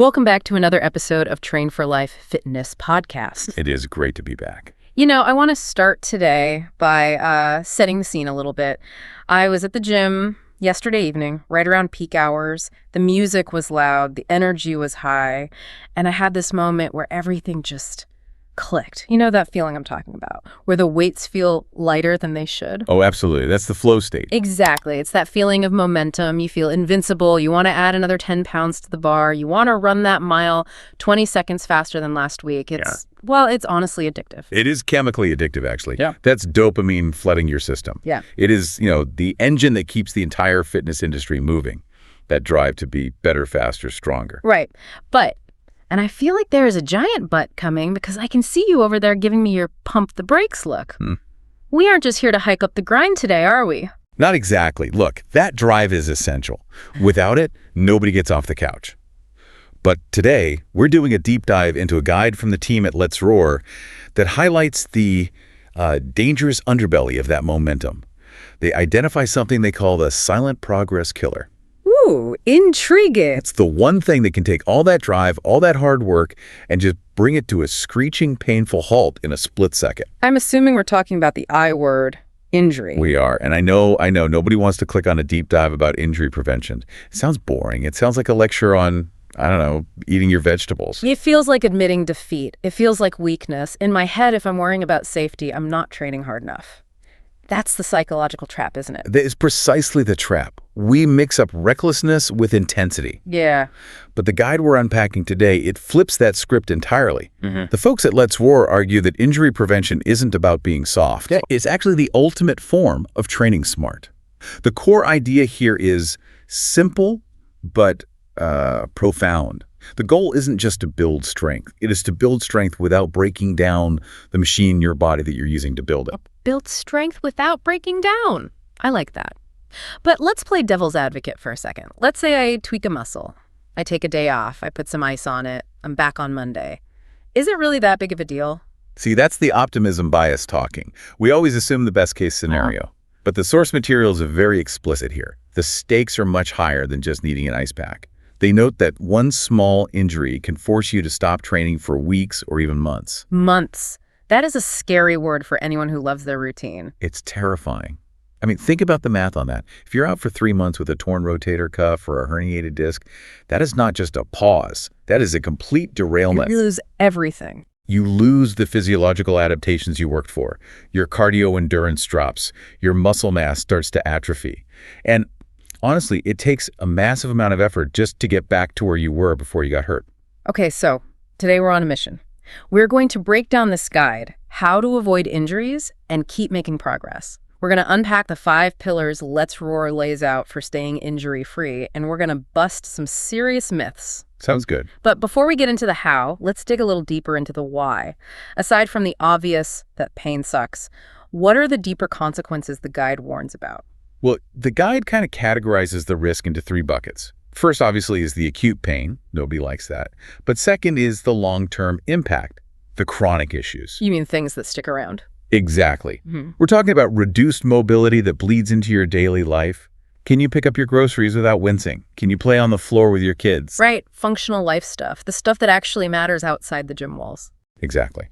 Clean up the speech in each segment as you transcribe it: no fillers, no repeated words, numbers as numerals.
Welcome back to another episode of Train for Life Fitness Podcast. It is great to be back. You know, I want to start today by setting the scene a little bit. I was at the gym yesterday evening, right around peak hours. The music was loud, the energy was high, and I had this moment where everything just clicked. You know that feeling I'm talking about, where the weights feel lighter than they should? Oh, absolutely. That's the flow state. Exactly. It's that feeling of momentum. You feel invincible. You want to add another 10 pounds to the bar. You want to run that mile 20 seconds faster than last week. Well, it's honestly addictive. It is chemically addictive, actually. Yeah. That's dopamine flooding your system. Yeah. It is, the engine that keeps the entire fitness industry moving, that drive to be better, faster, stronger. Right. And I feel like there is a giant but coming because I can see you over there giving me your pump the brakes look. We aren't just here to hike up the grind today, are we? Not exactly. Look, that drive is essential. Without it, nobody gets off the couch. But today, we're doing a deep dive into a guide from the team at Lët'z that highlights the dangerous underbelly of that momentum. They identify something they call the silent progress killer. Ooh, intriguing. It's the one thing that can take all that drive, all that hard work, and just bring it to a screeching, painful halt in a split second. I'm assuming we're talking about the I word, injury. We are. And I know, nobody wants to click on a deep dive about injury prevention. It sounds boring. It sounds like a lecture on, eating your vegetables. It feels like admitting defeat. It feels like weakness. In my head, if I'm worrying about safety, I'm not training hard enough. That's the psychological trap, isn't it? That is precisely the trap. We mix up recklessness with intensity. Yeah. But the guide we're unpacking today, it flips that script entirely. The folks at Lët'z argue that injury prevention isn't about being soft. Yeah. It's actually the ultimate form of training smart. The core idea here is simple, but profound. The goal isn't just to build strength. It is to build strength without breaking down the machine in your body that you're using to build it. Build strength without breaking down. I like that. But let's play devil's advocate for a second. Let's say I tweak a muscle. I take a day off. I put some ice on it. I'm back on Monday. Is it really that big of a deal? See, that's the optimism bias talking. We always assume the best case scenario. But the source materials are very explicit here. The stakes are much higher than just needing an ice pack. They note that one small injury can force you to stop training for weeks or even months. Months. That is a scary word for anyone who loves their routine. It's terrifying. Think about the math on that. If you're out for 3 months with a torn rotator cuff or a herniated disc, that is not just a pause. That is a complete derailment. You lose everything. You lose the physiological adaptations you worked for. Your cardio endurance drops. Your muscle mass starts to atrophy. And honestly, it takes a massive amount of effort just to get back to where you were before you got hurt. Okay, so today we're on a mission. We're going to break down this guide, how to avoid injuries and keep making progress. We're going to unpack the 5 pillars Lët'z lays out for staying injury-free, and we're going to bust some serious myths. Sounds good. But before we get into the how, let's dig a little deeper into the why. Aside from the obvious that pain sucks, what are the deeper consequences the guide warns about? Well, the guide kind of categorizes the risk into 3 buckets. First, obviously, is the acute pain. Nobody likes that. But second is the long-term impact, the chronic issues. You mean things that stick around? Exactly. We're talking about reduced mobility that bleeds into your daily life. Can you pick up your groceries without wincing? Can you play on the floor with your kids? Right. Functional life stuff. The stuff that actually matters outside the gym walls. Exactly.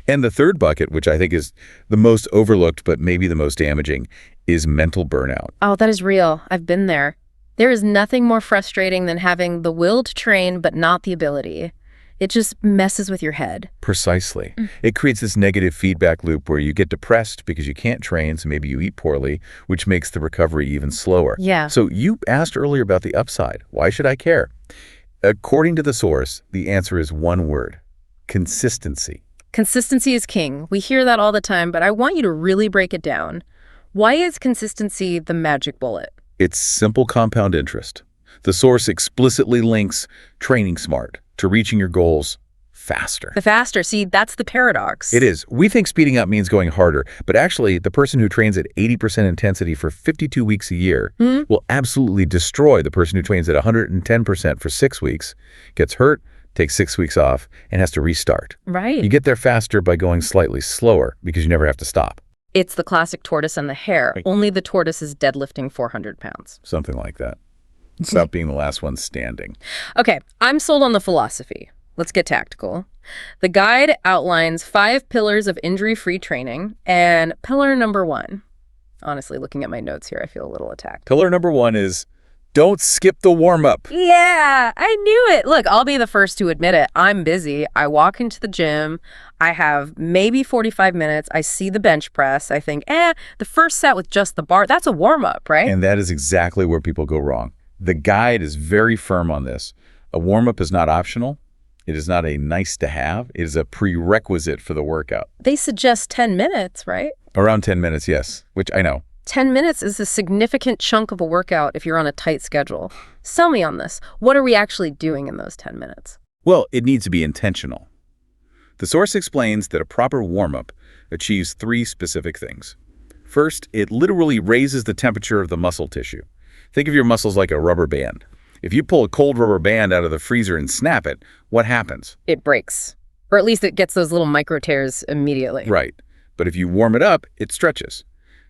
And the third bucket, which I think is the most overlooked but maybe the most damaging, is mental burnout. Oh, that is real. I've been there. There is nothing more frustrating than having the will to train but not the ability. It just messes with your head. Precisely. It creates this negative feedback loop where you get depressed because you can't train, so maybe you eat poorly, which makes the recovery even slower. Yeah. So you asked earlier about the upside. Why should I care? According to the source, the answer is one word: consistency. Consistency is king. We hear that all the time, but I want you to really break it down. Why is consistency the magic bullet? It's simple compound interest. The source explicitly links training smart to reaching your goals faster. The faster. See, that's the paradox. It is. We think speeding up means going harder, but actually the person who trains at 80% intensity for 52 weeks a year will absolutely destroy the person who trains at 110% for 6 weeks, gets hurt, takes 6 weeks off, and has to restart. Right. You get there faster by going slightly slower because you never have to stop. It's the classic tortoise and the hare. Right. Only the tortoise is deadlifting 400 pounds. Something like that. Stop being the last one standing. Okay, I'm sold on the philosophy. Let's get tactical. The guide outlines 5 pillars of injury-free training, and pillar number 1. Honestly, looking at my notes here, I feel a little attacked. Pillar number 1 is don't skip the warm-up. Yeah, I knew it. Look, I'll be the first to admit it. I'm busy. I walk into the gym. I have maybe 45 minutes. I see the bench press. I think, the first set with just the bar, that's a warm-up, right? And that is exactly where people go wrong. The guide is very firm on this. A warm-up is not optional. It is not a nice to have. It is a prerequisite for the workout. They suggest 10 minutes, right? Around 10 minutes, yes, which I know. 10 minutes is a significant chunk of a workout if you're on a tight schedule. Sell me on this. What are we actually doing in those 10 minutes? Well, it needs to be intentional. The source explains that a proper warm-up achieves 3 specific things. First, it literally raises the temperature of the muscle tissue. Think of your muscles like a rubber band. If you pull a cold rubber band out of the freezer and snap it, what happens? It breaks. Or at least it gets those little micro tears immediately. Right. But if you warm it up, it stretches.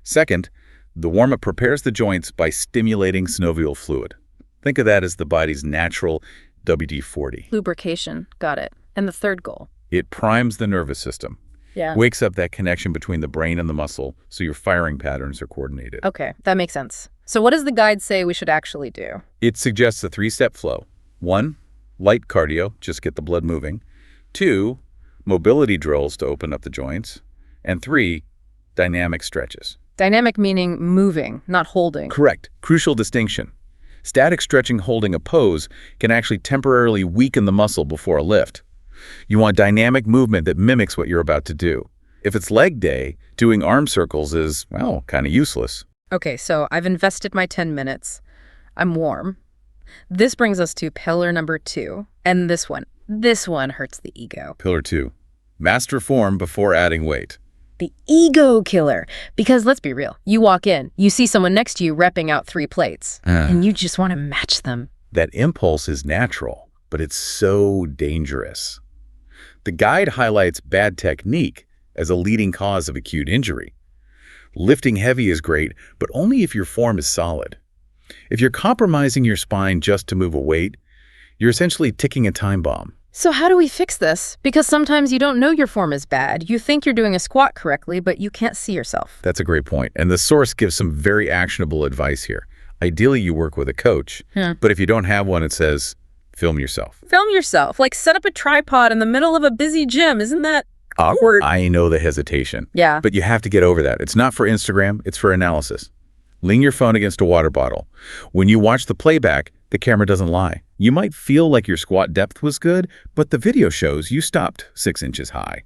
Second, the warm-up prepares the joints by stimulating synovial fluid. Think of that as the body's natural WD-40. Lubrication. Got it. And the third goal? It primes the nervous system. Yeah. Wakes up that connection between the brain and the muscle so your firing patterns are coordinated. Okay, that makes sense. So what does the guide say we should actually do? It suggests a 3-step flow. 1, light cardio, just get the blood moving. 2, mobility drills to open up the joints. And 3, dynamic stretches. Dynamic meaning moving, not holding. Correct. Crucial distinction. Static stretching holding a pose can actually temporarily weaken the muscle before a lift. You want dynamic movement that mimics what you're about to do. If it's leg day, doing arm circles is, well, kind of useless. Okay, so I've invested my 10 minutes. I'm warm. This brings us to pillar number 2. And this one hurts the ego. Pillar 2, master form before adding weight. The ego killer. Because let's be real, you walk in, you see someone next to you repping out 3 plates, and you just want to match them. That impulse is natural, but it's so dangerous. The guide highlights bad technique as a leading cause of acute injury. Lifting heavy is great, but only if your form is solid. If you're compromising your spine just to move a weight, you're essentially ticking a time bomb. So how do we fix this? Because sometimes you don't know your form is bad. You think you're doing a squat correctly, but you can't see yourself. That's a great point. And the source gives some very actionable advice here. Ideally, you work with a coach, but if you don't have one, it says, film yourself. Film yourself. Like set up a tripod in the middle of a busy gym. Isn't that awkward? I know the hesitation. Yeah. But you have to get over that. It's not for Instagram, it's for analysis. Lean your phone against a water bottle. When you watch the playback, the camera doesn't lie. You might feel like your squat depth was good, but the video shows you stopped 6 inches high.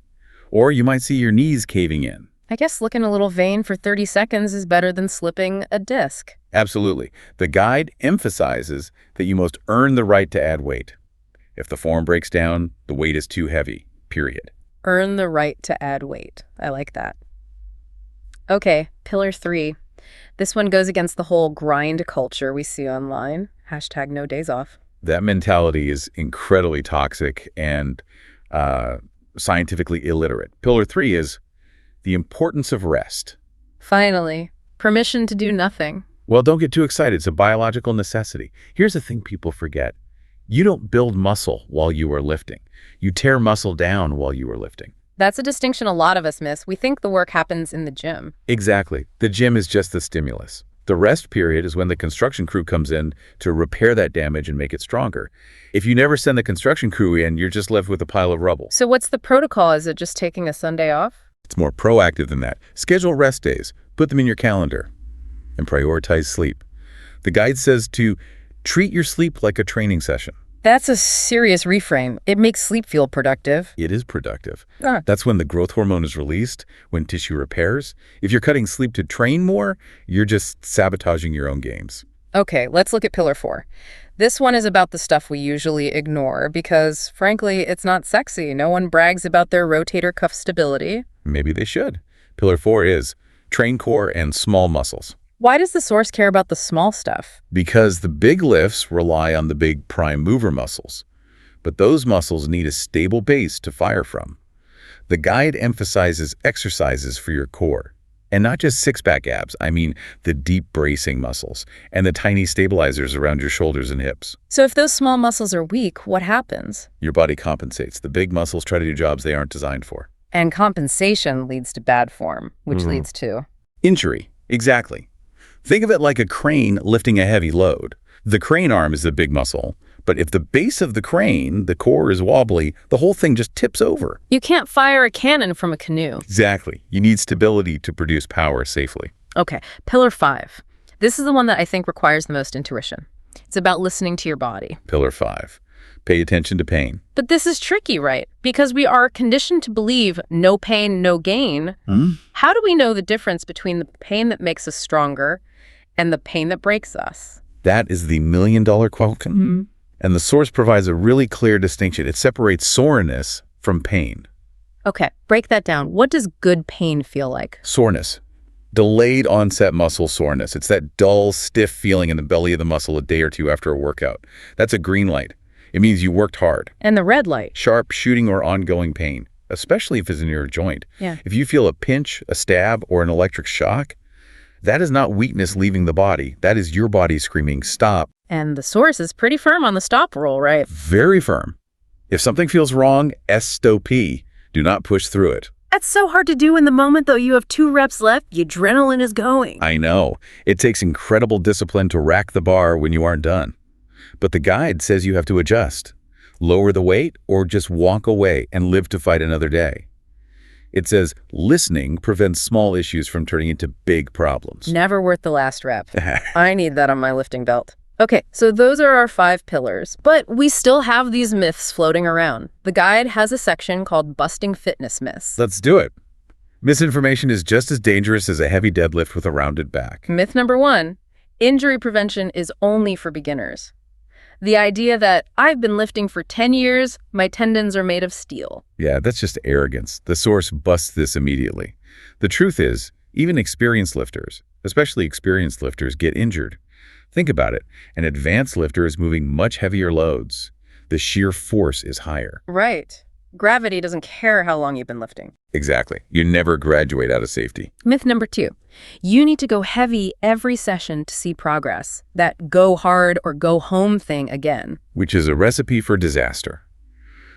Or you might see your knees caving in. I guess looking a little vain for 30 seconds is better than slipping a disc. Absolutely. The guide emphasizes that you must earn the right to add weight. If the form breaks down, the weight is too heavy, period. Earn the right to add weight. I like that. Okay, pillar 3. This one goes against the whole grind culture we see online. Hashtag no days off. That mentality is incredibly toxic and scientifically illiterate. Pillar 3 is the importance of rest. Finally, permission to do nothing. Well, don't get too excited. It's a biological necessity. Here's the thing people forget. You don't build muscle while you are lifting. You tear muscle down while you are lifting. That's a distinction a lot of us miss. We think the work happens in the gym. Exactly. The gym is just the stimulus. The rest period is when the construction crew comes in to repair that damage and make it stronger. If you never send the construction crew in, you're just left with a pile of rubble. So what's the protocol? Is it just taking a Sunday off? It's more proactive than that. Schedule rest days. Put them in your calendar. And prioritize sleep. The guide says to treat your sleep like a training session. That's a serious reframe. It makes sleep feel productive. It is productive. That's when the growth hormone is released, when tissue repairs. If you're cutting sleep to train more, you're just sabotaging your own games. Okay, let's look at pillar 4. This one is about the stuff we usually ignore because, frankly, it's not sexy. No one brags about their rotator cuff stability. Maybe they should. Pillar 4 is train core and small muscles. Why does the source care about the small stuff? Because the big lifts rely on the big prime mover muscles. But those muscles need a stable base to fire from. The guide emphasizes exercises for your core. And not just six-pack abs, I mean the deep bracing muscles and the tiny stabilizers around your shoulders and hips. So if those small muscles are weak, what happens? Your body compensates. The big muscles try to do jobs they aren't designed for. And compensation leads to bad form, which leads to... Injury. Exactly. Think of it like a crane lifting a heavy load. The crane arm is the big muscle, but if the base of the crane, the core, is wobbly, the whole thing just tips over. You can't fire a cannon from a canoe. Exactly. You need stability to produce power safely. Okay, pillar 5. This is the one that I think requires the most intuition. It's about listening to your body. Pillar 5. Pay attention to pain. But this is tricky, right? Because we are conditioned to believe no pain, no gain. How do we know the difference between the pain that makes us stronger and the pain that breaks us? That is the million-dollar question. And the source provides a really clear distinction. It separates soreness from pain. Okay, break that down. What does good pain feel like? Soreness. Delayed onset muscle soreness. It's that dull, stiff feeling in the belly of the muscle a day or two after a workout. That's a green light. It means you worked hard. And the red light? Sharp, shooting, or ongoing pain, especially if it's in your joint. Yeah. If you feel a pinch, a stab, or an electric shock, that is not weakness leaving the body. That is your body screaming, stop. And the source is pretty firm on the stop rule, right? Very firm. If something feels wrong, stop. Do not push through it. That's so hard to do in the moment, though. You have 2 reps left. The adrenaline is going. I know. It takes incredible discipline to rack the bar when you aren't done. But the guide says you have to adjust. Lower the weight or just walk away and live to fight another day. It says listening prevents small issues from turning into big problems. Never worth the last rep. I need that on my lifting belt. Okay, so those are our 5 pillars, but we still have these myths floating around. The guide has a section called Busting Fitness Myths. Let's do it. Misinformation is just as dangerous as a heavy deadlift with a rounded back. Myth number 1, injury prevention is only for beginners. The idea that I've been lifting for 10 years, my tendons are made of steel. Yeah, that's just arrogance. The source busts this immediately. The truth is, even experienced lifters, especially experienced lifters, get injured. Think about it. An advanced lifter is moving much heavier loads. The sheer force is higher. Right. Gravity doesn't care how long you've been lifting. Exactly. You never graduate out of safety. Myth number 2, you need to go heavy every session to see progress. That go hard or go home thing again. Which is a recipe for disaster.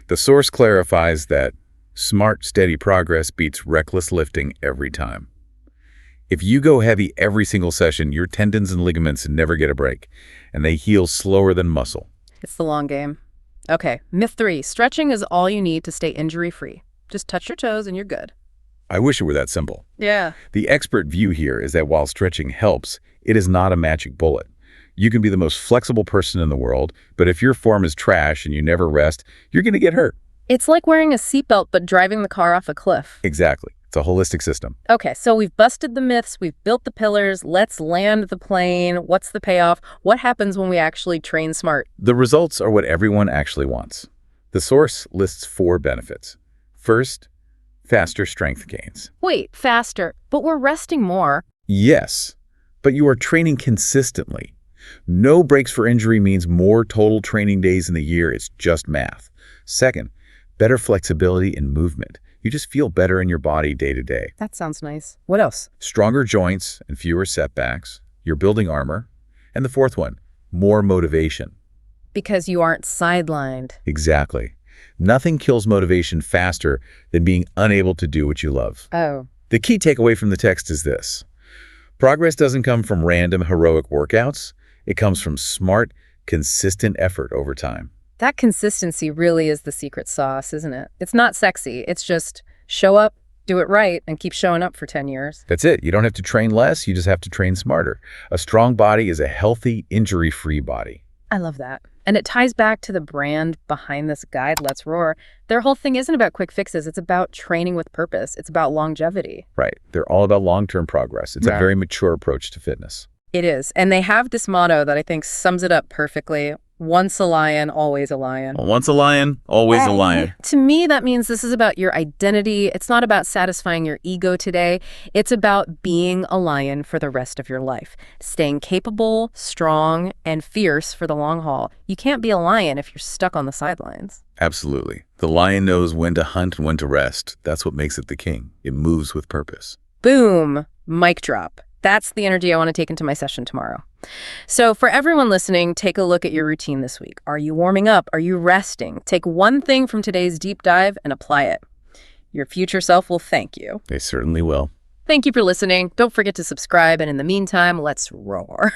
The source clarifies that smart, steady progress beats reckless lifting every time. If you go heavy every single session, your tendons and ligaments never get a break, and they heal slower than muscle. It's the long game. Okay, myth 3, stretching is all you need to stay injury-free. Just touch your toes and you're good. I wish it were that simple. Yeah. The expert view here is that while stretching helps, it is not a magic bullet. You can be the most flexible person in the world, but if your form is trash and you never rest, you're going to get hurt. It's like wearing a seatbelt but driving the car off a cliff. Exactly. It's a holistic system. Okay, so we've busted the myths, we've built the pillars, let's land the plane. What's the payoff? What happens when we actually train smart? The results are what everyone actually wants. The source lists 4 benefits. First, faster strength gains. Wait, faster, but we're resting more. Yes, but you are training consistently. No breaks for injury means more total training days in the year. It's just math. Second, better flexibility in movement. You just feel better in your body day to day. That sounds nice. What else? Stronger joints and fewer setbacks. You're building armor. And the 4th one, more motivation. Because you aren't sidelined. Exactly. Nothing kills motivation faster than being unable to do what you love. Oh. The key takeaway from the text is this. Progress doesn't come from random heroic workouts. It comes from smart, consistent effort over time. That consistency really is the secret sauce, isn't it? It's not sexy. It's just show up, do it right, and keep showing up for 10 years. That's it. You don't have to train less. You just have to train smarter. A strong body is a healthy, injury-free body. I love that. And it ties back to the brand behind this guide, Let's Roar. Their whole thing isn't about quick fixes. It's about training with purpose. It's about longevity. Right. They're all about long-term progress. It's a very mature approach to fitness. It is. And they have this motto that I think sums it up perfectly. Once a lion, always a lion. Once a lion, always a lion. To me, that means this is about your identity. It's not about satisfying your ego today. It's about being a lion for the rest of your life. Staying capable, strong, and fierce for the long haul. You can't be a lion if you're stuck on the sidelines. Absolutely. The lion knows when to hunt and when to rest. That's what makes it the king. It moves with purpose. Boom, mic drop. That's the energy I want to take into my session tomorrow. So for everyone listening, take a look at your routine this week. Are you warming up? Are you resting? Take one thing from today's deep dive and apply it. Your future self will thank you. They certainly will. Thank you for listening. Don't forget to subscribe, and in the meantime, let's roar.